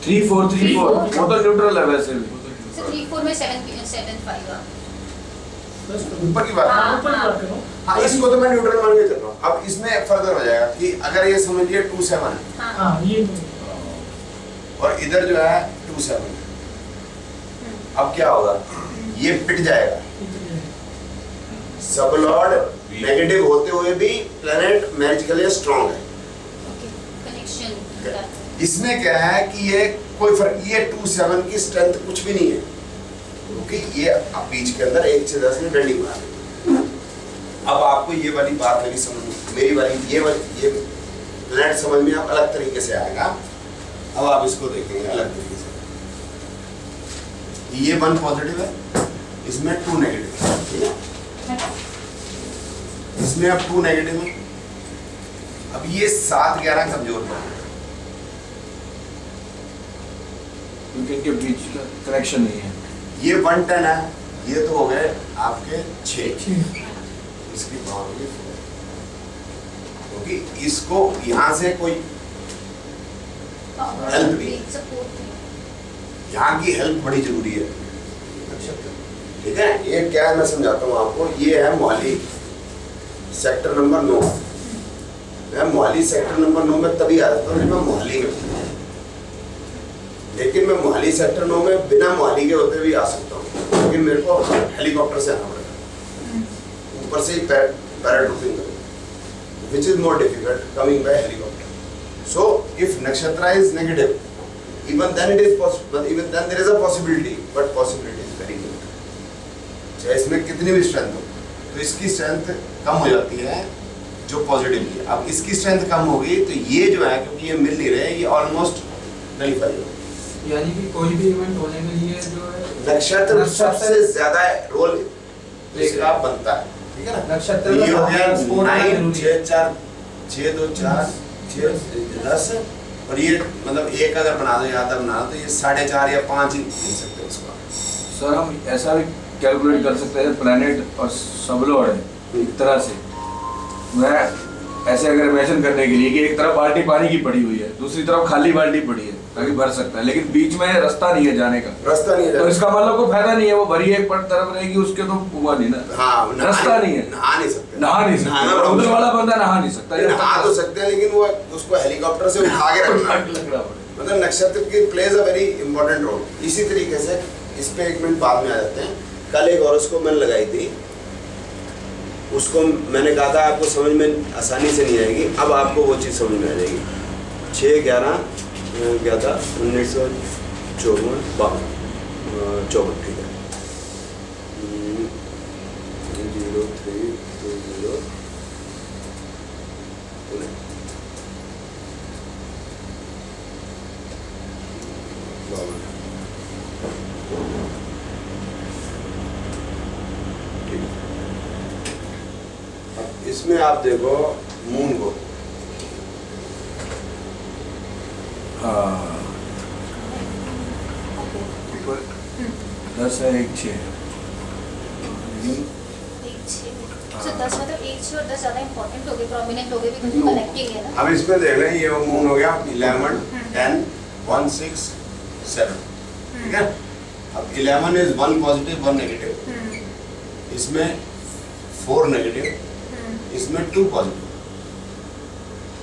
3-4 वो तो न्यूट्रल है वैसे भी। 3-4 में 7-5 ऊपर की बात हाँ, ऊपर की हाँ। बात करो। हाँ, इसको तो मैं न्यूट्रल मान के चल रहा हूँ। अब इसमें फर्दर हो जाएगा कि अगर ये समझिए 2-7 है हाँ ये और इधर जो है 2-7 है, अब क्या होगा, ये पिट जाएगा। सब लॉर्ड नेगेटिव होते हुए भी प्लैनेट मैरिज के लिए स्ट्रांग है। कनेक्शन इसमें क्या है कि ये कोई फर्क, ये 2-7 की स्ट्रेंथ कुछ भी नहीं है क्योंकि ये बीच के अंदर 1 से 10 में डंडी बना रही है। अब आपको ये वाली बात मेरी समझ, मेरी वाली ये प्लैनेट समझ में आप अलग तरीके से आएगा। अब आप इसको देखेंगे अलग तरीके से। ये 1 पॉजिटिव है, इसमें 2 नेगेटिव है, ठीक है? इसमें अब 2 नेगेटिव है। अब ये 7-11 कमजोर है क्योंकि इनके बीच का कनेक्शन नहीं है। ये 110 है, ये तो हो गए आपके 6, इसकी पावर होगी 4 क्योंकि इसको यहाँ से कोई हेल्प भी, यहाँ की हेल्प बड़ी जरूरी है, ठीक है? ये क्या है मैं समझाता हूँ आपको। ये है मोहाली सेक्टर नंबर 9। मैं मोहाली सेक्टर नंबर 9 में तभी आ जाता हूँ जब मैं मोहाली में, लेकिन मैं मोहाली सेक्टर 9 में बिना मोहाली के होते भी आ सकता हूँ, लेकिन मेरे को हेलीकॉप्टर से आना पड़ेगा, ऊपर से ही पैराट्रूपिंग करूँ, which is more difficult coming by helicopter. So if nakshatra is negative, even then it is possible, even then there is a possibility, but possibility is very limited. चाहे इसमें कितनी भी स्ट्रेंथ हो, तो इसकी स्ट्रेंथ कम हो जाती है जो पॉजिटिव की। अब इसकी स्ट्रेंथ कम होगी तो ये जो है, क्योंकि ये मिल नहीं रहे, ये ऑलमोस्ट नलीफाई हो। यानी कि कोई भी इवेंट होने के लिए जो है नक्षत्र सबसे ज्यादा रोल इसका बनता है, ठीक है ना? नक्षत्र ये हो का गया सपोर्ट 9, 6, 4, 6, 2, 4, 6, 10 और ये मतलब एक अगर बना दो या आधा बना दो तो ये 4.5 या 5 ही ले सकते हैं इसको। सर हम ऐसा भी कैलकुलेट कर सकते हैं, प्लैनेट और सबलॉर्ड है एक तरह से। मैं ऐसे अगर इमेजिन करने के लिए कि एक तरफ बाल्टी पानी की पड़ी हुई है, दूसरी तरफ खाली बाल्टी पड़ी है ताकि भर सकता है, लेकिन बीच में रास्ता नहीं है जाने का, रास्ता नहीं है तो इसका मतलब कोई फायदा नहीं है। वो भरी एक तरफ रहेगी, उसके तो हुआ नहीं ना। हाँ, रास्ता नहीं है, नहा नहीं सकते, नहा नहीं सकता, नहाना बड़ा उधर वाला बंदा नहा नहीं सकता। नहा तो सकते हैं लेकिन वो उसको हेलीकॉप्टर से उठा के रखना है। मतलब नक्षत्र की plays a very important role. इसी तरीके से इस पे 1 मिनट बाद में आ जाते हैं। कल एक और उसको मैंने लगाई थी, उसको मैंने कहा था आपको समझ में आसानी से नहीं आएगी, अब आपको वो चीज़ समझ में आ जाएगी। 6-11 क्या था 1954 ठीक है। 0320 इसमें आप देखो मून को, हाँ 10 है 1 6, तो 10 मतलब 1 से और 10 ज़्यादा इम्पोर्टेंट हो गए, प्रोमिनेंट हो गए, बिकॉज़ कनेक्टिंग है ना। अब इसमें देख रहे हैं ये मून हो गया 11 10 1 6 7, ठीक है? अब 11 इज 1 पॉजिटिव 1 नेगेटिव, इसमें 4 नेगेटिव, इसमें 2 पॉजिटिव,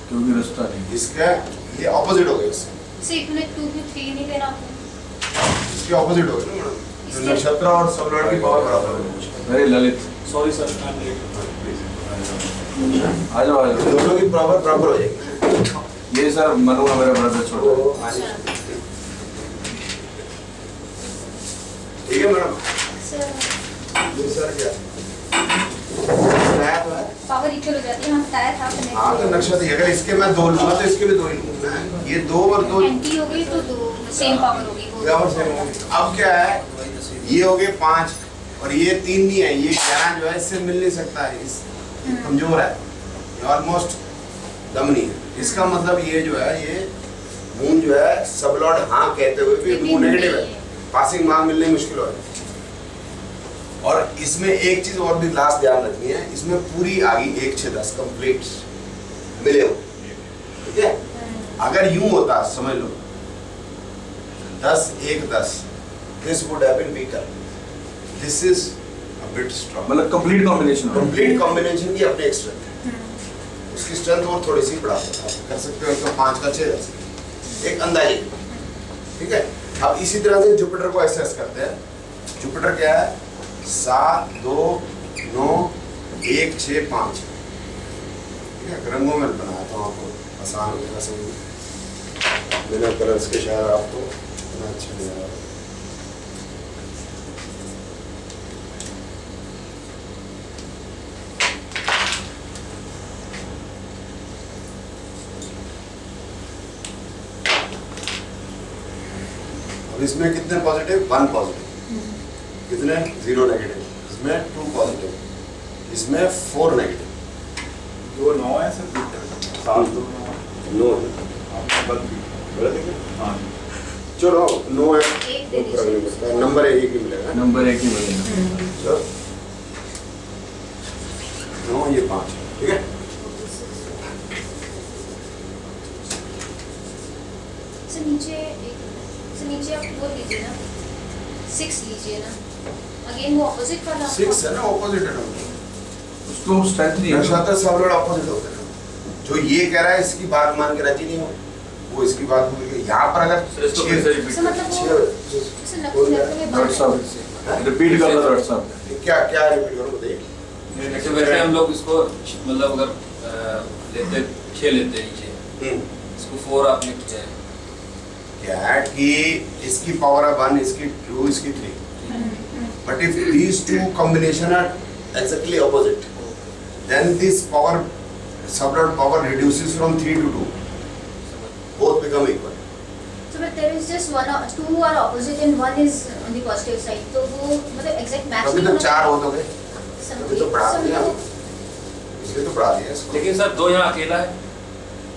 क्योंकि रास्ता नहीं। इसका ये ऑपोजिट हो गया इससे, सिर्फ में 2 भी 3 नहीं लेना आपको। इसके ऑपोजिट हो गया ना मैडम। तो नक्षत्र और सबलॉर्ड की पावर बराबर हो गई। अरे Lalit sorry sir, I am late. आ जाओ आ जाओ। दोनों की पावर बराबर हो जाएगी। ये सर मनु का मेरा ब्रदर छोटा है। ठीक है मैडम? सर ये सर क्या पावर इक्वल हो जाती है, हम बताया था आपने। हाँ तो नक्षत्र अगर इसके मैं 2 लूंगा तो इसके भी 2 ही लूंगा। ये 2 और 2 एंटी हो गई तो 2 सेम पावर होगी वो। बराबर सेम होगी। अब क्या है, ये हो गए 5 और ये 3 नहीं है, ये 11 जो है इससे मिल नहीं सकता है, इस कमजोर है, ऑलमोस्ट दम नहीं है। इसका मतलब ये जो है, ये मून जो है सबलॉर्ड हाँ कहते हुए भी मून नेगेटिव है, पासिंग मार्क मिलने मुश्किल हो जाए। और इसमें एक चीज और भी लास्ट ध्यान रखनी है, इसमें पूरी आगे 1 6 10 कंप्लीट मिले हो, ठीक है? अगर यूं होता समझ लो 10 1 10, this would have been weaker. This is a bit strong. मतलब कंप्लीट कॉम्बिनेशन कंप्लीट कॉम्बिनेशन की अपनी एक स्ट्रेंथ है, उसकी स्ट्रेंथ और थोड़ी सी बढ़ा कर सकते हो, तो 5 का 6 कर सकते हो, एक अंदाजे, ठीक है। अब इसी तरह से जुपिटर को एसेस करते हैं। जुपिटर क्या है? 7 2 9 1 6 5, ठीक है। रंगों में बनाया था आपको, आसान हो जाएगा समझ, बिना कलर्स के शायद आपको इतना अच्छा नहीं आ रहा। इसमें कितने पॉजिटिव? 1 पॉजिटिव, कितने? 0 नेगेटिव, इसमें 2 पॉजिटिव, इसमें 4 नेगेटिव। 2 9 है सर, 7 2 9 हाँ चलो 9 है, एक दे दीजिए। नंबर एक ही मिलेगा, नंबर एक ही मिलेगा। चलो 9 ये 5, ठीक है। सर नीचे नीचे आप वो लीजिए ना, 6 लीजिए ना, अगेन वो ऑपोजिट वाला 6 है ना, ऑपोजिट है ना, उसको स्ट्रेंथ नहीं है। नक्षत्र सब लोग ऑपोजिट होते हैं। जो ये कह रहा है इसकी बात मान के राजी नहीं हो, वो इसकी बात को लेके यहाँ पर अगर सर मतलब वो सर नक्षत्र में डॉक्टर साहब रिपीट कर लो, डॉक्टर साहब क्या क्या रिपीट करो बताइए। जैसे वैसे हम लोग इसको मतलब अगर लेते 6 लेते हैं नीचे, इसको 4 आपने किया है क्या है कि इसकी पावर है 1, इसकी 2, इसकी 3, but if these two combination are exactly opposite, then this power subdot power reduces from 3 to 2, both become equal. So but there is just one or two are opposite and one is on the positive side, तो वो मतलब exact match अभी तो 4 हो तो गए, अभी तो बढ़ा दिया, इसलिए तो बढ़ा दिया इसको। लेकिन सर 2 यहाँ अकेला है।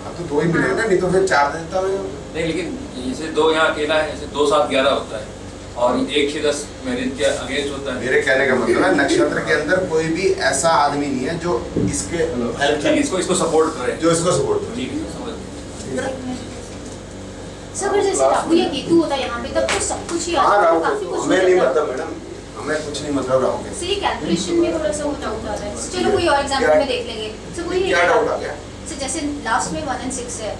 अब तो 2 ही मिलेगा ना, नहीं तो फिर 4 दे देता मैं। नहीं लेकिन जैसे 2 यहाँ अकेला है, जैसे 2 7 11 होता है और 1 6 10 मैरिज के अगेंस्ट होता है। मेरे कहने का मतलब है नक्षत्र के अंदर कोई भी ऐसा आदमी नहीं है जो इसके हेल्प करे, इसको सपोर्ट करे, जो इसको सपोर्ट करे। ठीक है समझ। सर पर जैसे राहु या केतु होता है यहाँ पे, तब तो सब कुछ ही हाँ आता है, राहु काफी कुछ हमें नहीं होता है। मतलब मैडम, हमें कुछ नहीं मतलब राहु के। सर ये कैलकुलेशन में थोड़ा सा वो डाउट आ रहा है। चलो कोई और एग्जांपल में देख लेंगे। सर कोई क्या डाउट आ गया? सर जैसे लास्ट में 1 and 6 है,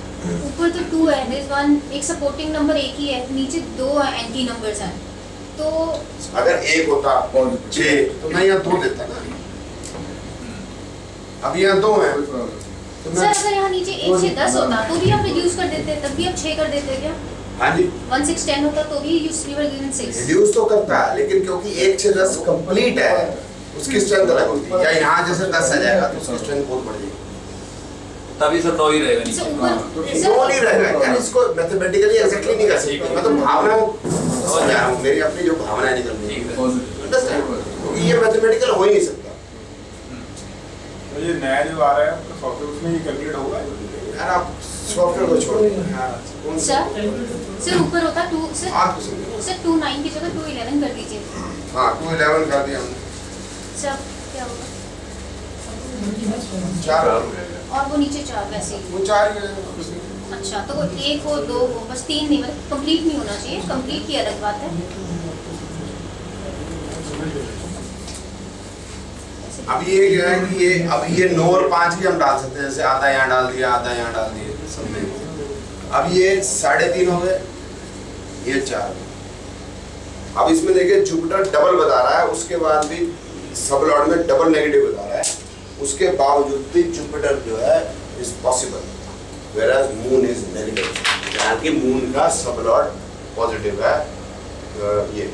ऊपर तो 2 है, there is 1 एक सपोर्टिंग नंबर एक ही है, नीचे 2 एंटी नंबर्स हैं, तो अगर 1 होता 6 तो मैं यहाँ 2 देता ना, अब यहाँ 2 है तो सर अगर यहाँ नीचे 1 6 10 होता तो भी आप रिड्यूस कर देते, तब भी आप 6 कर देते क्या? हाँ जी 1 6 10 होता तो भी you were given 6। रिड्यूस तो करता है, लेकिन क्योंकि 1 से 10 कंप्लीट है, उसकी स्ट्रेंथ अलग होती है। या यहाँ जैसे 10 आ जाएगा तो उसकी स्ट्रेंथ बहुत बढ़ जाएगी, तभी सर 9 ही रहेगा सर नीचे। ऊपर वो नहीं रहेगा यार, इसको मैथमेटिकली एग्जैक्टली नहीं कर सकते। मैं तो भावना समझ रहा हूँ, मेरी अपनी जो भावना है निकल रही है, अंडरस्टैंड, क्योंकि ये मैथमेटिकल हो ही नहीं सकता तो ये नया जो आ रहा है आपका सॉफ्टवेयर, उसमें ये कैलकुलेट होगा यार। आप सॉफ्टवेयर को छोड़ दो सर ऊपर होता 2 सर आप कुछ नहीं। सर 2 9 की जगह 2 11 कर दीजिए। हाँ 2 11 कर दिया हमने, सर क्या होगा? 4 और वो नीचे 4 वैसे ही। वो 4 ही है। अच्छा तो वो 1 हो 2 हो, बस 3 नहीं, मतलब कंप्लीट नहीं होना चाहिए, कंप्लीट की अलग बात है। अब ये क्या है कि ये अब ये 9 और 5 की हम डाल सकते हैं, जैसे आधा यहाँ डाल दिया, आधा यहाँ डाल दिए, समझे। अब ये 3.5 हो गए, ये 4। अब इसमें देखिए जुपिटर डबल बता रहा है, उसके बाद भी सब लॉर्ड में डबल नेगेटिव बता रहा है, उसके बावजूद भी जुपिटर जो है is possible, whereas moon is negative. यहाँ की मून का सब लॉर्ड पॉजिटिव है ये,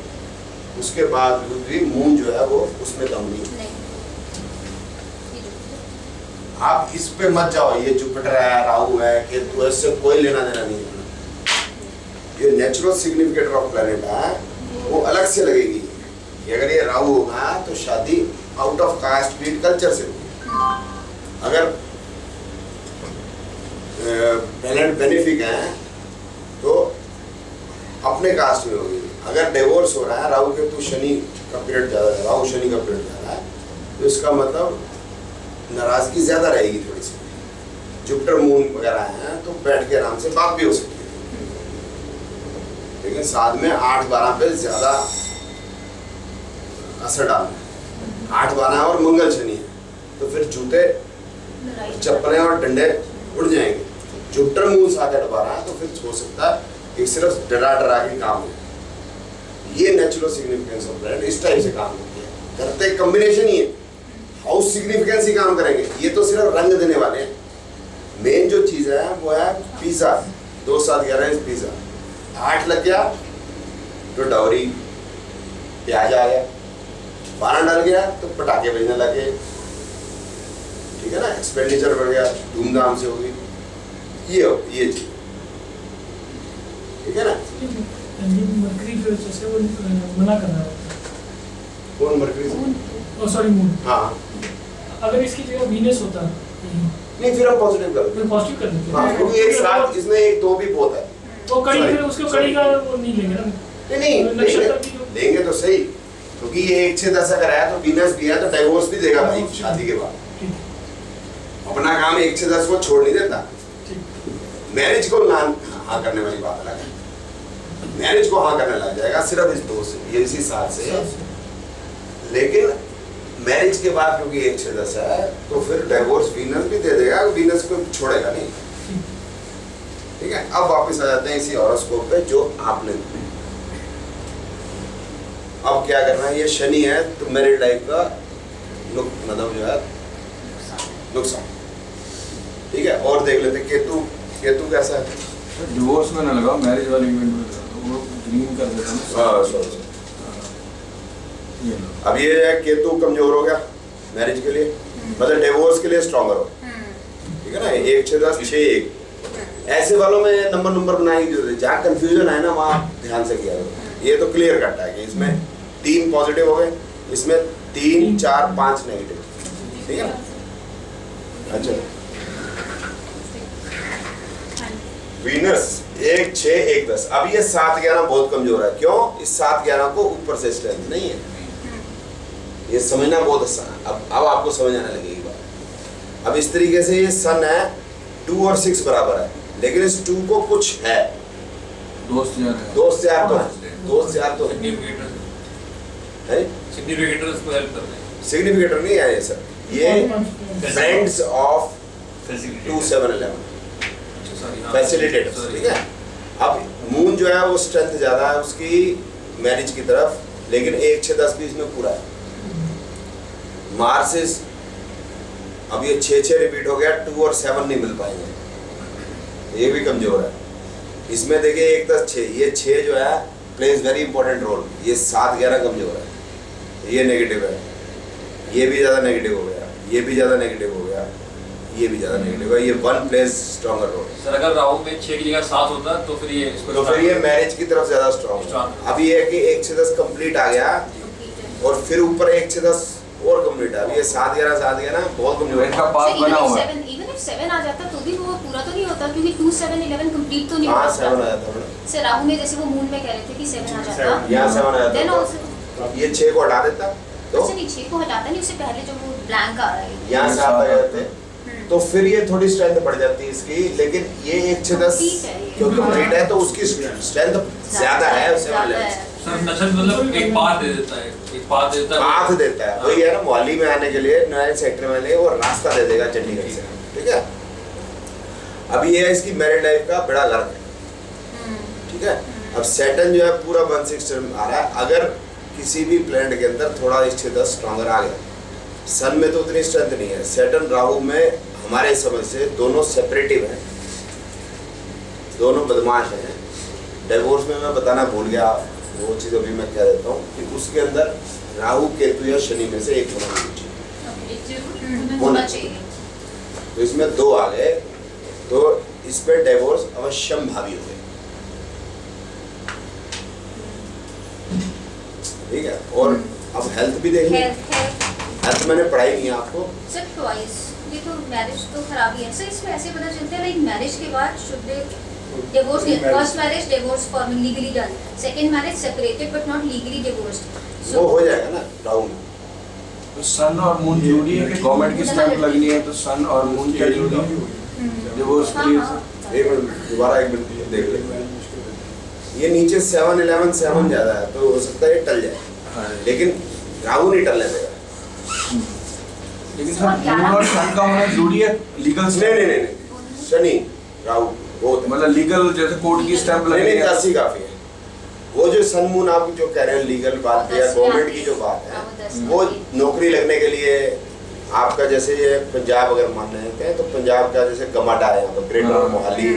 उसके बावजूद भी मून जो है वो उसमें कम नहीं। आप इस पे मत जाओ, ये जुपिटर है, राहु है, केतु है, इससे कोई लेना देना नहीं है। ये नेचुरल सिग्निफिकेटर ऑफ प्लैनेट है, वो अलग से लगेगी कि अगर ये राहु होगा तो शादी out of caste creed culture से होगी। अगर प्लैनेट बेनिफिक है तो अपने कास्ट में होगी। अगर डिवोर्स हो रहा है, राहु केतु शनि का पीरियड ज़्यादा है, राहु शनि का पीरियड ज़्यादा है, तो इसका मतलब नाराजगी ज्यादा रहेगी थोड़ी सी। जुपिटर मून वगैरह हैं तो बैठ के आराम से बात भी हो सकती है। लेकिन साथ में 8-12 पे ज्यादा असर डालना है। 8-12 और मंगल शनि है, तो फिर जूते, चप्पलें और डंडे उड़ जाएंगे। जुपिटर मून 7-8-12 है, तो फिर हो सकता है कि सिर्फ डरा डरा के काम हो। ये नेचुरल सिग्निफिकेंस ऑफ प्लैनेट इस टाइप से काम करती है, करते कॉम्बिनेशन ही है। हाउस सिग्निफिकेंस ही काम करेंगे, ये तो सिर्फ रंग देने वाले हैं। मेन जो चीज है वो है पिज्जा, 2 7 11 इंच पिज्जा। 8 लग गया तो डाउरी प्याज आ गया, 12 डल गया तो पटाखे भेजने लगे, ठीक है ना, एक्सपेंडिचर बढ़ गया, धूमधाम से होगी, ये चीज, ठीक है ना। मरकरी की वजह से वो मना कर रहा है। कौन मरकरी? ओ सॉरी मून। हाँ, अगर इसकी जगह वीनस होता नहीं फिर हम पॉजिटिव कर फिर पॉजिटिव कर देते हाँ, क्योंकि एक साथ इसमें 1-2 भी बहुत है। तो कड़ी फिर उसको कड़ी का वो नहीं लेंगे ना। नहीं लेंगे तो सही, क्योंकि ये 1-6-10 अगर आया तो वीनस भी है तो डाइवोर्स भी देगा भाई शादी के बाद। अपना काम 1-6-10 को छोड़ नहीं देता। मैरिज को हाँ करने वाली बात अलग है, मैरिज को हाँ करने लग जाएगा सिर्फ इस 2 से, ये इसी 7 से। लेकिन मैरिज के बाद क्योंकि 1-6-10 है तो फिर डाइवोर्स वीनस भी दे देगा, वीनस को छोड़ेगा नहीं, ठीक है। अब वापस आ जाते हैं इसी हॉरोस्कोप पे जो आपने, अब क्या करना है, ये शनि है तो मैरिड लाइफ का मतलब जो है नुकसान, ठीक है। और देख लेते हैं केतु कैसा है। डिवोर्स में ना लगाओ, मैरिज वाले इवेंट में लगाओ, वो ग्रीन कर देता ना। ये लो। अब ये है केतु कमजोर हो गया मैरिज के लिए, मतलब डिवोर्स के लिए स्ट्रॉन्गर हो, ठीक है ना। 1-6-10 6-1 ऐसे वालों में नंबर बनाने की जरूरत है। जहाँ कंफ्यूजन है ना वहाँ ध्यान से किया करो। ये तो क्लियर करता है कि इसमें 3 पॉजिटिव हो गए, इसमें 3 4 5 नेगेटिव, ठीक है ना। अच्छा, वीनस 1-6-1-10। अब ये 7-11 बहुत कमजोर है। क्यों? इस 7-11 को ऊपर से स्ट्रेंथ नहीं है, ये समझना बहुत आसान है। अब आपको समझ आने लगेगी बात। अब इस तरीके से ये सन है 2 और 6 बराबर है, लेकिन इस 2 को कुछ है, दोस्त यार है, दोस्त यार तो है, सिग्निफिकेटर उसको हेल्प कर रहे हैं। सिग्निफिकेटर नहीं है ये सर, ये फ्रेंड्स ऑफ 2-7-11 फैसिलिटेटर्स, ठीक है। अब मून जो है वो स्ट्रेंथ ज्यादा है उसकी मैरिज की तरफ, लेकिन 1-6-10 भी इसमें पूरा है। मार्स अब ये 6-6 रिपीट हो गया, 2 और 7 नहीं मिल पाएंगे, ये भी कमजोर है। इसमें देखिए 1-10-6, ये 6 जो है प्लेज वेरी इंपॉर्टेंट रोल। ये 7-11 कमजोर है, ये नेगेटिव है, ये भी ज्यादा नेगेटिव हो गया, ये भी ज्यादा नेगेटिव हो गया, ये भी ज्यादा नेगेटिव है। ये 1 प्लेज स्ट्रॉन्गर रोल। सर अगर राहु में 6 की जगह 7 होता तो फिर ये इसको तो फिर ये मैरिज की तरफ ज्यादा स्ट्रॉन्ग है। अब ये है कि 1-6-10 कंप्लीट आ गया और फिर ऊपर 1-6-10 और कंप्लीट है। अब ये 7-11 बहुत कमजोर है। इनका पाथ बना हुआ है। इवन इफ 7 आ जाता तो भी वो पूरा तो नहीं होता, क्योंकि 2-7-11 कंप्लीट तो नहीं हाँ होता। 7 आ जाता है। सर राहु में जैसे वो मून में कह रहे थे कि 7 आ जाता, यहाँ 7 आ देन जाता आल्सो है। ये 6 को हटा देता तो अच्छा नहीं 6 को हटाता नहीं, उससे पहले जो वो ब्लैंक आ रहा है यहाँ 7 आ जाते, तो फिर ये थोड़ी स्ट्रेंथ बढ़ जाती है इसकी। लेकिन ये 1-6-10 क्योंकि कंप्लीट है तो उसकी स्ट्रेंथ ज्यादा है उससे। सर नशा मतलब एक पाथ दे देता है, पाथ देता है। वही है ना, मोहाली में आने के लिए नया सेक्टर में आने वो रास्ता दे देगा चंडीगढ़ से, ठीक है। अब ये है इसकी मैरिड लाइफ का बड़ा गर्व है, ठीक है। अब सैटर्न जो है पूरा 1-6 आ रहा है। अगर किसी भी प्लैनेट के अंदर थोड़ा 1-6-10 स्ट्रॉन्गर आ गया, सन में तो उतनी स्ट्रेंथ नहीं है। सैटर्न राहु में हमारे समझ से दोनों सेपरेटिव हैं, दोनों बदमाश हैं। डिवोर्स में मैं बताना भूल गया, वो चीज़ अभी मैं कह देता हूँ कि उसके अंदर राहु केतु या शनि में से एक होना चाहिए। तो इसमें 2 आ गए तो इस पे डिवोर्स अवश्यम भावी हो गए, ठीक है। और अब हेल्थ भी देखिए, हेल्थ मैंने पढ़ाई नहीं है आपको सर ट्वाइस। ये तो मैरिज तो खराब ही है सर, इसमें ऐसे पता चलता है लाइक मैरिज के बाद should they divorce, first marriage divorce formally legally done, second marriage separated but not legally divorced. वो हो जाएगा ना राहु में। तो सन और मून जोड़ी है कि गवर्नमेंट की स्टैंप लगनी है, तो सन और मून क्या जोड़ी है डिवोर्स के लिए? एक मिनट दोबारा एक मिनट देख ले। ये नीचे 7-11 7 ज्यादा है, तो हो सकता है ये टल जाए, हाँ। लेकिन राहु नहीं टलने देगा। लेकिन सर मून और सन का होना जरूरी है लीगल नहीं, शनि राहु बहुत है। मतलब लीगल जैसे कोर्ट की स्टैंप नहीं लगेगी 10 काफी है। वो जो सन मून आप जो कह रहे हैं लीगल बात या गवर्नमेंट की जो बात है, वो नौकरी लगने के लिए आपका जैसे ये पंजाब अगर मान लेते हैं तो पंजाब का जैसे गमाडा है यहाँ पर greater Mohali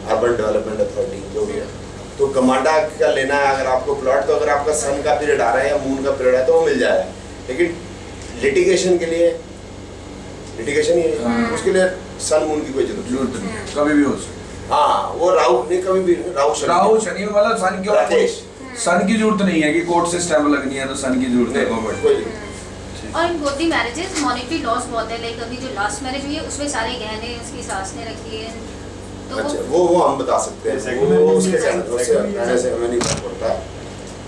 urban development authority जो भी है, तो गमाडा का लेना है अगर आपको प्लॉट, तो अगर आपका सन का पीरियड आ रहा है या मून का पीरियड है तो वो मिल जाएगा। लेकिन लिटिगेशन के लिए लिटिगेशन ही है, उसके लिए सन मून की कोई जरूरत नहीं, कभी भी हो सकता। हाँ वो राहु नहीं, कभी भी राहु शनि मतलब सन की राकेश सन की जरूरत नहीं है कि कोर्ट से स्टैंप लगनी है तो सन की जरूरत है गवर्नमेंट कोई और in both the marriages monetary loss बहुत है, लाइक अभी जो लास्ट मैरिज हुई है उसमें सारे गहने उसकी सास ने रखी है, तो अच्छा वो हम बता सकते हैं, वो उसके कहने से हमें नहीं फर्क पड़ता।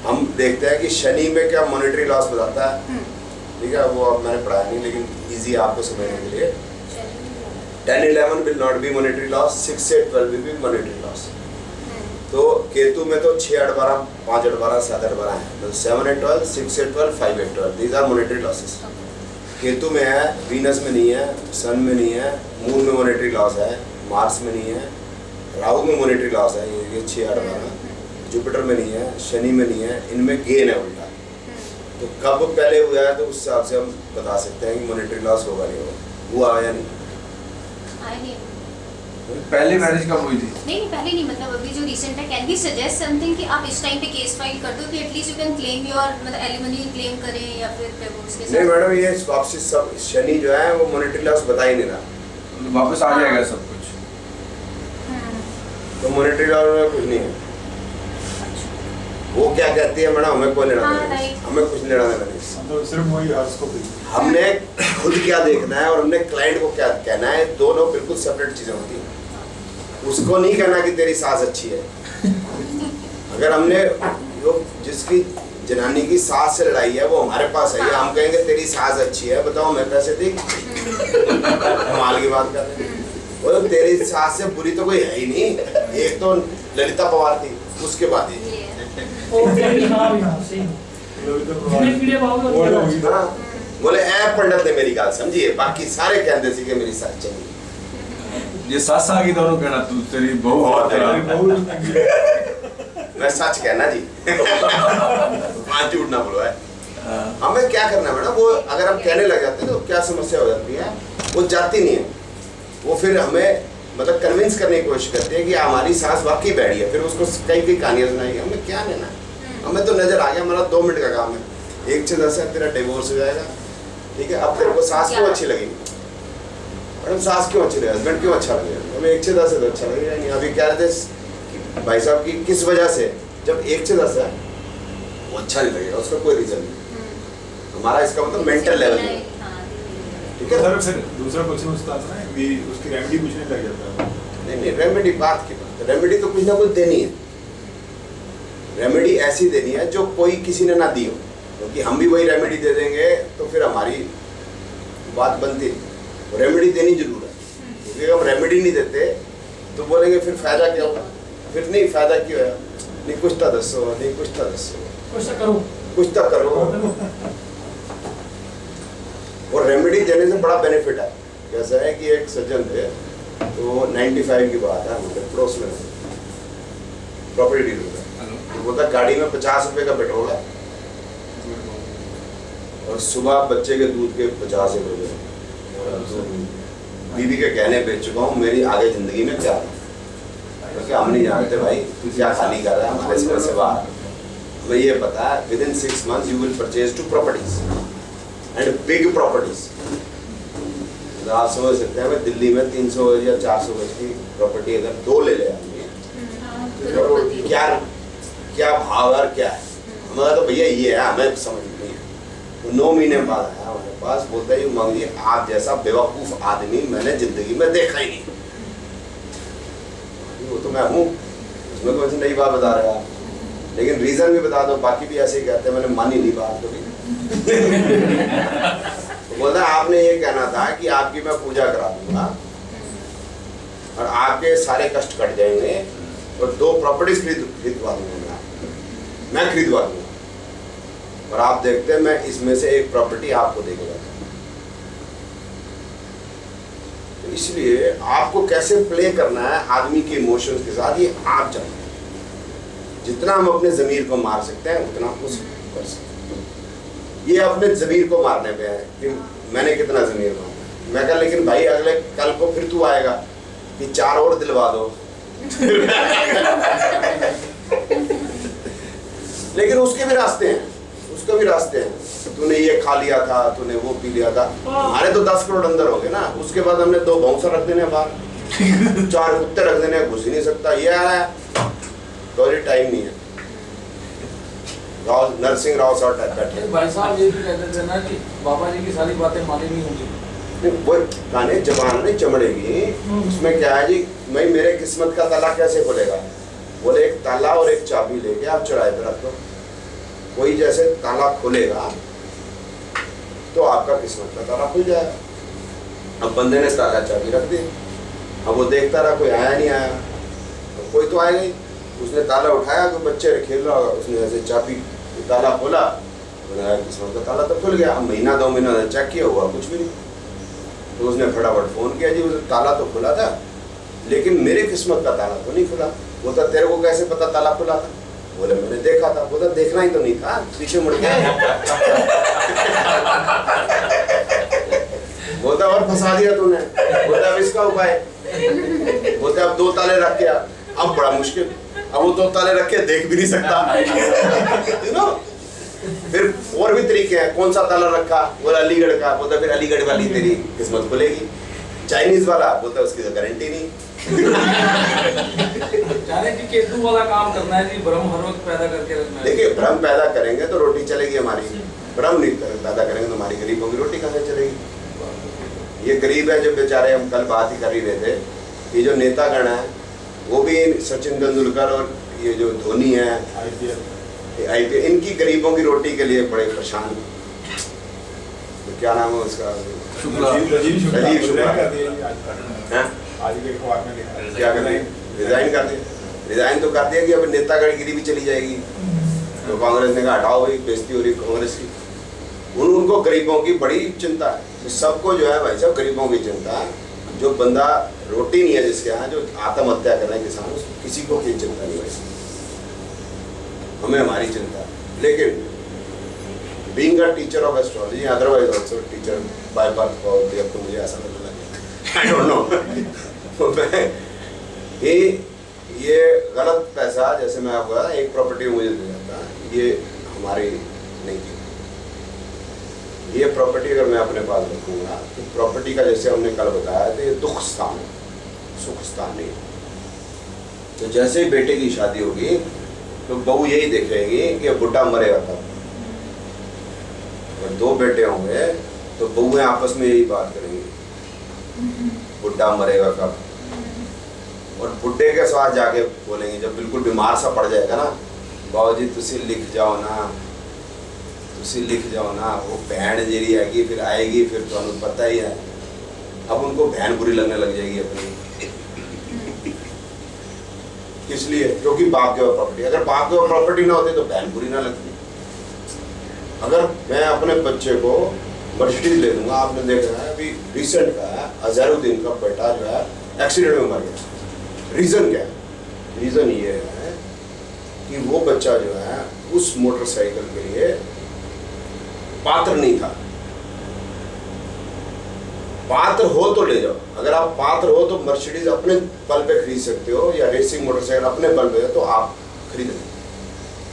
हम देखते हैं कि शनि में क्या मॉनेटरी लॉस बताता है, ठीक है, वो अब मैंने पढ़ाया नहीं लेकिन इजी आपको समझने के लिए। 10-11 will not be monetary loss, 6-8-12 will be monetary loss। तो केतु में तो 6-8-12, 5-8-12, 7-8-12 है, तो 7-8-12, 6-8-12, 5-8-12, these are monetary losses। Ketu में है, वीनस में नहीं है, सन में नहीं है, मून में मॉनेटरी लॉस है, मार्स में नहीं है, राहु में मॉनेटरी लॉस है, ये 6-8-12, जुपिटर में नहीं है, शनि में नहीं है, इनमें गेन है उल्टा। तो कब पहले हुआ है तो उस हिसाब से हम बता सकते हैं कि मॉनेटरी लॉस होगा नहीं होगा, हुआ या नहीं। पहली मैरिज कब हुई थी? नहीं पहले नहीं, मतलब अभी जो रिसेंट है, कैन वी सजेस्ट समथिंग कि आप इस टाइम पे केस फाइल कर दो कि at least you can claim your मतलब एलिमनी क्लेम करें या फिर डिवोर्स के साथ? नहीं मैडम, ये वापसी सब शनि जो है वो मॉनेटरी लॉस बता ही नहीं रहा, वापस आ जाएगा सब कुछ, तो मॉनेटरी लॉस में कुछ नहीं है। वो क्या कहती है मैडम, हमें कोई लेना देना नहीं, हमें कुछ लेना देना नहीं, तो सिर्फ वही हॉरोस्कोप हमने खुद क्या देखना है और हमने क्लाइंट को क्या कहना है, दोनों बिल्कुल सेपरेट चीजें होती हैं। उसको नहीं कहना कि तेरी सास अच्छी है, अगर हमने जो जिसकी जनानी की सास से लड़ाई है वो हमारे पास है, हम कहेंगे तेरी सास अच्छी है, बताओ मैं पैसे दी कमाल की बात कर रहे हैं। वो तेरी सास से बुरी तो कोई है ही नहीं, एक तो ललिता पवार थी, उसके बाद ही बोले ए पंडित ने मेरी गाल समझिए, बाकी सारे कहते थे कि मेरी सास चाहिए। ये सास आ गई दोनों कहना तू तेरी बहू बहुत है। है। मैं सच कहना जी वहाँ झूठ ना बोलो है। हमें क्या करना है मैडम, वो अगर हम कहने लग जाते हैं तो क्या समस्या हो जाती है, वो जाती नहीं है, वो फिर हमें मतलब कन्विंस करने की कोशिश करती है कि हमारी सास वाकई बैठी है, फिर उसको कई कई कहानियाँ सुनाएगी। हमें क्या लेना है, हमें तो नजर आ गया, हमारा 2 मिनट का काम है, 1 से 10 है तेरा डिवोर्स हो जाएगा, ठीक है। अब तेरे को सास क्यों अच्छी लगेगी मैडम, सास क्यों अच्छी लगेगी, हस्बैंड क्यों अच्छा लगेगा, हमें 1 से 10 है तो अच्छा लगेगा नहीं। अभी क्या रहते भाई साहब की किस वजह से, जब 1 से 10 है वो अच्छा नहीं लगेगा, उसका कोई रीजन नहीं, हमारा इसका मतलब मेंटल लेवल है, ठीक है। सर फिर दूसरा क्वेश्चन उसका आता है भी उसकी रेमेडी पूछने लग जाता है। नहीं रेमेडी बात की बात, रेमेडी तो कुछ ना कुछ देनी है, रेमेडी ऐसी देनी है जो कोई किसी ने ना दी हो, क्योंकि हम भी वही रेमेडी दे देंगे तो फिर हमारी बात बनती नहीं, रेमेडी देनी जरूर है, क्योंकि हम रेमेडी नहीं देते तो बोलेंगे फिर फायदा क्या होगा, फिर नहीं फायदा क्यों है, नहीं कुछ तो दसो, नहीं कुछ तो दसो, कुछ तो करो। और रेमेडी देने से बड़ा बेनिफिट है, कैसा है कि एक सज्जन थे, तो 95 की बात है, हमारे पड़ोस में प्रॉपर्टी डीलर है, तो बोलता गाड़ी में 50 रुपए का पेट्रोल है और सुबह बच्चे के दूध के 50 रुपए, बीवी के गहने बेच चुका हूँ, मेरी आगे जिंदगी में क्या है, क्योंकि हम नहीं जानते भाई तू क्या खाली कर रहा है हमारे समझ से बाहर, हमें ये पता है with in 6 months you will purchase 2 properties and big properties. आप समझ सकते हैं दिल्ली में 300 या 400 गज की प्रॉपर्टी अगर 2 ले ले क्या क्या भाव है क्या है, हमारा तो भैया ये है, हमें समझ नहीं है। तो 9 महीने बाद आया हमारे पास, बोलता है मांगिए आप जैसा बेवकूफ आदमी मैंने जिंदगी में देखा ही नहीं। वो तो मैं हूँ, उसमें कौन सी नई बात बता रहा है, लेकिन रीजन भी बता दो, बाकी भी ऐसे ही कहते हैं, मैंने मानी नहीं बात कभी। तो बोलता है आपने ये कहना था कि आपकी मैं पूजा करा दूंगा और आपके सारे कष्ट कट जाएंगे और 2 प्रॉपर्टीज खरीदवा दूंगा मैं। मैं खरीदवा दूंगा और आप देखते हैं मैं इसमें से एक प्रॉपर्टी आपको देके जाता हूं। तो इसलिए आपको कैसे प्ले करना है आदमी के इमोशंस के साथ, ये आप जानते हैं। जितना हम अपने ज़मीर को मार सकते हैं उतना हम कर सकते हैं। ये अपने ज़मीर को मारने पे है कि मैंने कितना ज़मीर मारा। मैं कहा लेकिन भाई अगले कल को फिर तू आएगा कि 4 और दिलवा दो लेकिन उसके भी रास्ते हैं, उसके भी रास्ते हैं। तूने ये खा लिया था, तूने वो पी लिया था, हमारे तो 10 करोड़ अंदर हो गए ना। उसके बाद हमने 2 बाउंसर रख देने बाहर 4 कुत्ते रख देने, घुस ही नहीं सकता। ये है तो टाइम नहीं है। नरसिंह राव साहब बैठे भाई साहब ये भी कहते थे ना कि बाबा जी की सारी बातें मानी नहीं होंगी। वो गाने जबान नहीं चमड़ेगी। उसमें क्या है जी, भाई मेरे किस्मत का ताला कैसे खुलेगा? बोले एक ताला और एक चाबी लेके आप चढ़ाए पे रख दो, कोई जैसे ताला खुलेगा तो आपका किस्मत का ताला खुल जाएगा। अब बंदे ने ताला चाबी रख दी, अब वो देखता रहा कोई आया नहीं आया, तो कोई तो आया नहीं। उसने ताला उठाया, कोई बच्चे खेल रहा होगा, उसने ऐसे चाबी ताला खोला, किस्मत का ताला तो खुल गया। अब महीना 2 महीना चेक किया, हुआ कुछ भी नहीं। तो उसने फटाफट फ़ोन किया, जी उस ताला तो खुला था लेकिन मेरे किस्मत का ताला तो नहीं खुला। वो तो तेरे को कैसे पता ताला खुला था? बोले मैंने देखा था। बोला देखना ही तो नहीं था, पीछे मुड़ गया। बोलता और फंसा दिया तूने। बोलता अब इसका उपाय, बोलता अब 2 ताले रख के। अब बड़ा मुश्किल, अब वो 2 ताले रख के देख भी नहीं सकता। यू नो, फिर और भी तरीके हैं। कौन सा ताला रखा? बोला अलीगढ़ का। बोलता फिर अलीगढ़ वाली तेरी किस्मत खुलेगी। चाइनीज वाला? बोलता उसकी तो गारंटी नहीं। जाने कि केतु वाला काम करना है जी, भ्रम हर वक्त पैदा करके रखना है। देखिए भ्रम पैदा करेंगे तो रोटी चलेगी हमारी, भ्रम नहीं पैदा करेंगे तो हमारी गरीबों की रोटी कहाँ से चलेगी? ये गरीब है जो बेचारे, हम कल बात ही कर ही रहे थे, ये जो नेतागण है वो भी सचिन तेंदुलकर और ये जो धोनी है IPL, इनकी गरीबों की रोटी के लिए बड़े परेशान। तो क्या नाम है उसका? राजीव शुक्ला हैं? आज के अखबार में लिखा है। क्या कर दिया? रिजाइन कर दिया। रिजाइन तो कर दिया कि अब नेतागढ़गिरी भी चली जाएगी। तो कांग्रेस ने कहा हटाओ भाई, बेइज्जती हो रही कांग्रेस की। उनको गरीबों की बड़ी चिंता है। सबको जो है भाई साहब गरीबों की चिंता है। जो बंदा रोटी नहीं है जिसके यहाँ, जो आत्महत्या कर रहे हैं किसान, उसको किसी को कोई चिंता नहीं है। हमें हमारी चिंता है। लेकिन being a teacher of astrology, otherwise also teacher by birth, तो मुझे ऐसा लगता है, आई डोंट नो। ये गलत पैसा, जैसे मैं आपको बताया एक प्रॉपर्टी मुझे दे जाता, ये हमारी नहीं थी। ये प्रॉपर्टी अगर मैं अपने पास रखूँगा तो प्रॉपर्टी का, जैसे हमने कल बताया, तो ये दुख स्थान है, सुख स्थान नहीं। तो जैसे ही बेटे की शादी होगी तो बहू यही देखेगी कि बुढ़ा मरेगा तब। अगर 2 बेटे होंगे तो बहुएं आपस में यही बात करेंगी, बुढ़ा मरेगा कब। और बुढ़े के साथ जाके बोलेंगे, जब बिल्कुल बीमार सा पड़ जाएगा ना, बाबूजी तुसी लिख जाओ ना, तुसी लिख जाओ ना। वो बहन जेरी आएगी, फिर आएगी, फिर तो हमें पता ही है। अब उनको बहन बुरी लगने लग जाएगी अपनी। इसलिए क्योंकि बाप के प्रॉपर्टी, अगर बाप के प्रॉपर्टी ना होती तो बहन बुरी ना लगती। अगर मैं अपने बच्चे को मर्सिडीज ले दूंगा, आपने देखा है अभी रिसेंट का है, अजहरुद्दीन का बेटा जो है एक्सीडेंट में मर गया। रीज़न क्या है? रीज़न ये है कि वो बच्चा जो है उस मोटरसाइकिल के लिए पात्र नहीं था। पात्र हो तो ले जाओ, अगर आप पात्र हो तो मर्सिडीज अपने बल पे खरीद सकते हो, या रेसिंग मोटरसाइकिल अपने बल पे है तो आप खरीद लें।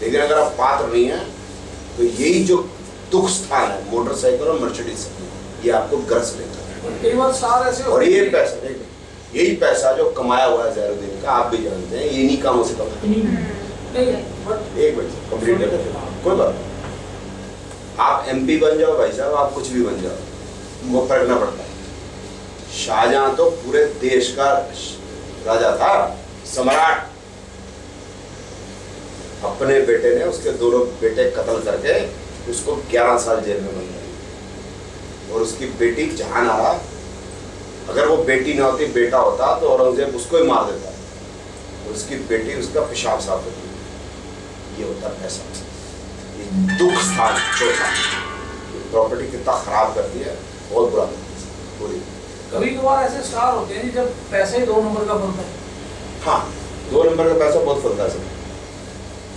लेकिन अगर आप पात्र नहीं है तो यही जो दुख स्थान है मोटरसाइकिल और मर्सिडीज, ये आपको ग्रस लेता है। कई बार सार ऐसे और ये पैसा, यही पैसा जो कमाया हुआ है ज़हरुद्दीन का, आप भी जानते हैं, ये इन्हीं कामों से कमाया। एक मिनट कंप्लीट कर देते, कोई बात। आप MP बन जाओ भाई साहब, आप कुछ भी बन जाओ, वो फर्क ना पड़ता। शाहजहां तो पूरे देश का राजा था, सम्राट। अपने बेटे ने उसके 2 बेटे कत्ल करके उसको 11 साल जेल में बंद कर, और उसकी बेटी जहानारा, अगर वो बेटी ना होती बेटा होता तो औरंगजेब उसको ही मार देता। उसकी बेटी उसका पेशाब साफ करती। ये होता है पैसा। ये दुख स्थान चौथा, प्रॉपर्टी कितना खराब करती है, बहुत बुरा पूरी। कभी कभार ऐसे स्टार होते हैं जब पैसे ही 2 नंबर का फलता है। हाँ, 2 नंबर का पैसा बहुत फलता है सर,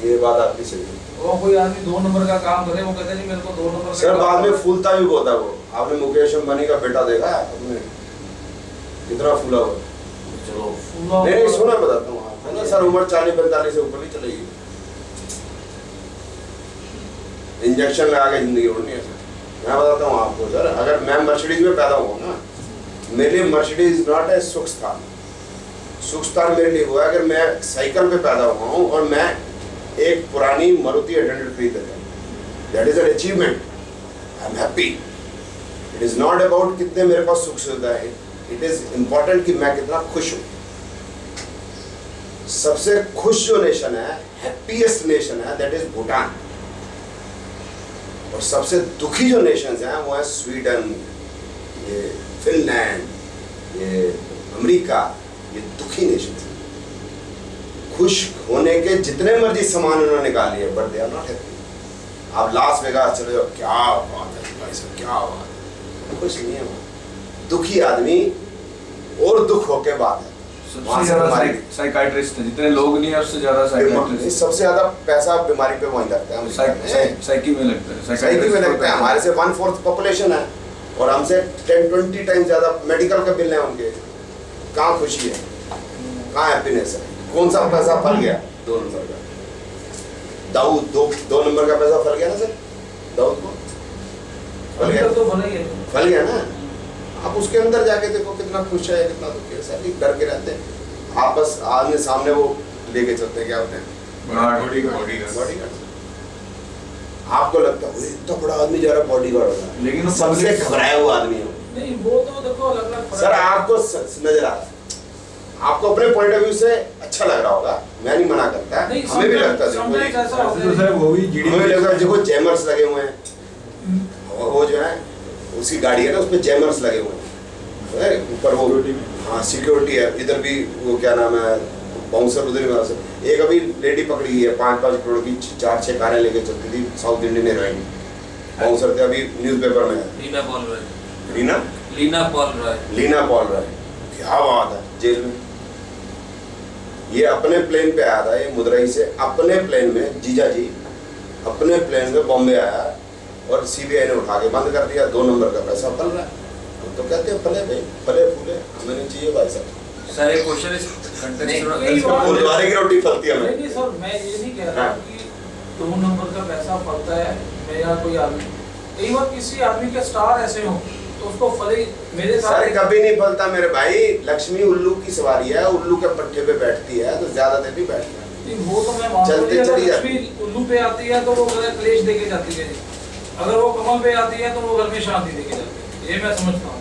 ये बात आपकी सही है। वो कोई आदमी 2 नंबर का काम करे, वो कहते हैं मेरे को 2 नंबर सर बाद में फूलता भी बहुत है वो। आपने मुकेश अंबानी का बेटा देखा है आपने, कितना फूला हुआ। चलो फूला नहीं सुना, बताता हूँ आपको ना सर, उम्र 40-45 से ऊपर नहीं चलेगी, इंजेक्शन लगा के जिंदगी उड़नी है सर। मैं बताता हूँ आपको सर, अगर मैं मर्सिडीज में पैदा हुआ ना, मेरे लिए मर्सिडीज नॉट ए सुख स्थान। सुख स्थान मेरे लिए हुआ अगर मैं साइकिल पे पैदा हुआ हूँ और मैं एक पुरानी मारुति 800 खरीद लेता हूँ, that is an achievement, I am happy. It is not about कितने मेरे पास सुख सुविधा है, इट इज इम्पोर्टेंट कि मैं कितना खुश हूँ। सबसे खुश जो नेशन है, हैप्पीएस्ट नेशन है, दैट इज भूटान। और सबसे दुखी जो नेशंस हैं वो है स्वीडन, ये फिनलैंड, ये अमेरिका, ये दुखी नेशन हैं। खुश होने के जितने मर्जी सामान उन्होंने निकाल लिए, but they are not happy. आप लास वेगास चले जाओ, क्या बात है भाई साहब, क्या बात है, खुश नहीं है वहाँ। दुखी आदमी और दुख होके बात है। सबसे ज्यादा साइकाइट्रिस्ट है, जितने लोग नहीं है उससे ज्यादा साइकाइट्रिस्ट। सबसे ज्यादा पैसा बीमारी पे वहीं लगता है, साइकी में लगता है, साइकी में लगता है। हमारे से 1/4 पॉपुलेशन है और हमसे 10-20 टाइम ज्यादा मेडिकल का बिल है उनके। कहाँ खुशी है, कहाँ हैप्पीनेस है? कौन सा पैसा फल गया? 2 नंबर का। दाऊद 2 नंबर का पैसा फल गया ना सर, दाऊद को फल गया, तो फल गया ना। आप उसके अंदर जाके देखो कितना खुश है, कितना दुखी है। सर डर के रहते हैं, आप बस आमने सामने वो लेके चलते हैं, क्या होते हैं बॉडीगार्ड। आपको लगता है इतना बड़ा आदमी जा रहा है बॉडीगार्ड होगा, लेकिन सबसे घबराया हुआ आदमी हो। नहीं वो तो देखो अलग अलग सर आपको नजर आ रहा है, आपको अपने पॉइंट ऑफ व्यू से अच्छा लग रहा होगा, मैं नहीं मना करता, हमें भी लगता है। हमें भी लगता है, देखो जैमर्स लगे हुए हैं, वो जो है उसकी गाड़ी है ना, उसमें जैमर्स लगे हुए हैं ऊपर, वो हाँ सिक्योरिटी है। इधर भी वो क्या नाम है, बाउंसर उधर भी। एक अभी लेडी पकड़ी गई है 5-5 करोड़ की 4-6 कारें लेके चलती थी, साउथ इंडियन हीरोइन बाउंसर थे, अभी न्यूज़पेपर में है। लीना पॉल रॉय, क्या बात है, जेल में। ये अपने प्लेन पे आया था, ये मुदरई से अपने प्लेन में, जीजा जी अपने प्लेन में बॉम्बे आया और सीबीआई ने उठा के बंद कर दिया। 2 नंबर का पैसा फल रहा है। हम तो कहते हैं फले भाई, फले फूले हमें नहीं चाहिए भाई साहब। सर एक क्वेश्चन इस गुरुद्वारे की रोटी फलती है हमें। नहीं सर, मैं ये नहीं कह रहा कि 2 नंबर का पैसा फलता है। मैं या कोई आदमी, कई बार किसी आदमी के स्टार ऐसे हो तो उसको फले। मेरे साथ सर कभी नहीं फलता मेरे भाई। लक्ष्मी उल्लू की सवारी है, उल्लू के पट्टे पे बैठती है तो ज्यादा देर नहीं बैठती। वो तो मैं मानता हूं, अगर लक्ष्मी उल्लू पे आती है तो वो घर क्लेश देके जाती है, अगर वो कमल पे आती है तो वो घर में शांति देके जाती है, ये मैं समझता हूँ।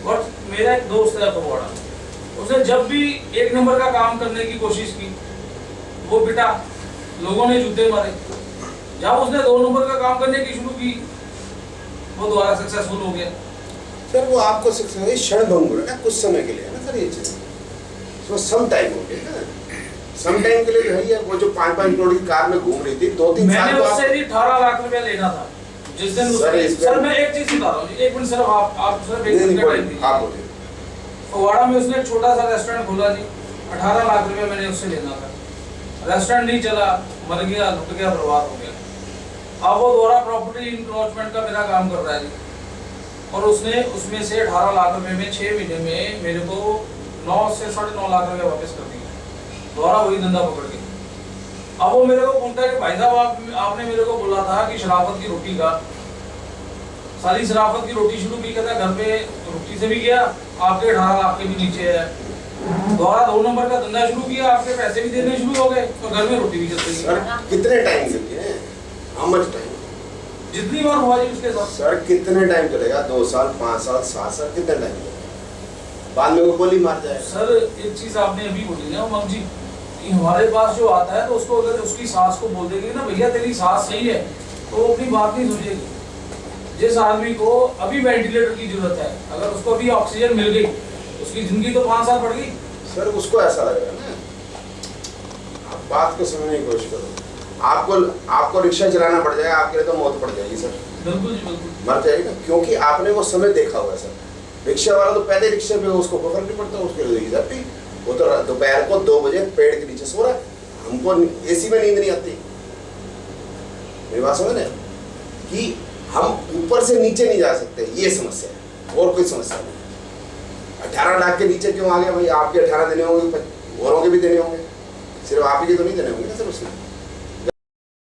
और मेरा एक दोस्त है फगवाड़ा, उसने जब भी 1 नंबर का काम करने की कोशिश की वो पिटा, लोगों ने जूते मारे। जब उसने 2 नंबर का काम करने की शुरू की वो दोबारा सक्सेसफुल हो गया। सर वो आपको क्षण भंगुर है ना, कुछ समय के लिए है ना सर ये चीज, सो सम टाइम हो गया ना, सम टाइम के लिए जो है वो जो 5-5 करोड़ की कार में घूम रही थी 2-3 साल मैंने उससे भी 18 लाख रुपया लेना था जिस दिन सर मैं एक चीज बता रहा हूँ, 1 मिनट सर, आप सर एक मिनट आप बोलिए। फगवाड़ा में उसने एक छोटा सा रेस्टोरेंट खोला जी, 18 लाख रुपया मैंने उससे लेना था। रेस्टोरेंट नहीं चला, मर गया, लुट गया, बर्बाद हो गया। अब वो दोबारा प्रॉपर्टी इंक्रोचमेंट का मेरा काम कर रहा है जी, और उसने उसमें से 18 लाख रुपए में 6 महीने में मेरे को 9 से 9.5 लाख रुपए वापस कर दिए, दोबारा वही धंधा पकड़ के। अब वो मेरे को बोलता है कि भाई साहब आपने मेरे को बोला था कि शराफत की रोटी का, सारी शराफत की रोटी शुरू भी कहता, घर पे रोटी से भी गया, आपके 18 लाख के भी नीचे है, दोबारा 2 नंबर का धंधा शुरू किया, आपके पैसे भी देने शुरू हो गए और घर में रोटी भी चल रही है। कितने टाइम के लिए, हाउ मच टाइम, जितनी बार हुआ जी उसके साथ। सर कितने टाइम चलेगा, 2 साल 5 साल 7 साल, कितने टाइम चलेगा, बाद में वो गोली मार जाए। सर एक चीज आपने अभी बोली ना मम जी, हमारे पास जो आता है तो उसको अगर उसकी सास को बोल देंगे ना भैया तेरी सास सही है, तो वो अपनी बात नहीं सुनेगी। जिस आदमी को अभी वेंटिलेटर की जरूरत है, अगर उसको अभी ऑक्सीजन मिल गई, उसकी जिंदगी तो 5 साल बढ़ गई। सर उसको ऐसा लगेगा ना, आप बात को समझने की कोशिश करो, आपको रिक्शा चलाना पड़ जाएगा, आपके लिए तो मौत पड़ जाएगी सर, बिल्कुल जी बिल्कुल। मर जाएगी ना, क्योंकि आपने वो समय देखा हुआ है सर। रिक्शा वाला तो पहले रिक्शे पे उसको कोई फर्क नहीं पड़ता, उसके लिए इधर भी वो तो दोपहर को 2 बजे पेड़ के नीचे सो रहा है, हमको एसी में नींद नहीं आती। मेरी बात समझ रहे कि हम ऊपर से नीचे नहीं जा सकते, ये समस्या है, और कोई समस्या नहीं। 18 लाख के नीचे क्यों आ गया भाई? आपके 18 देने होंगे, औरों के भी देने होंगे, सिर्फ आप ही के तो नहीं देने होंगे ना सर उसमें।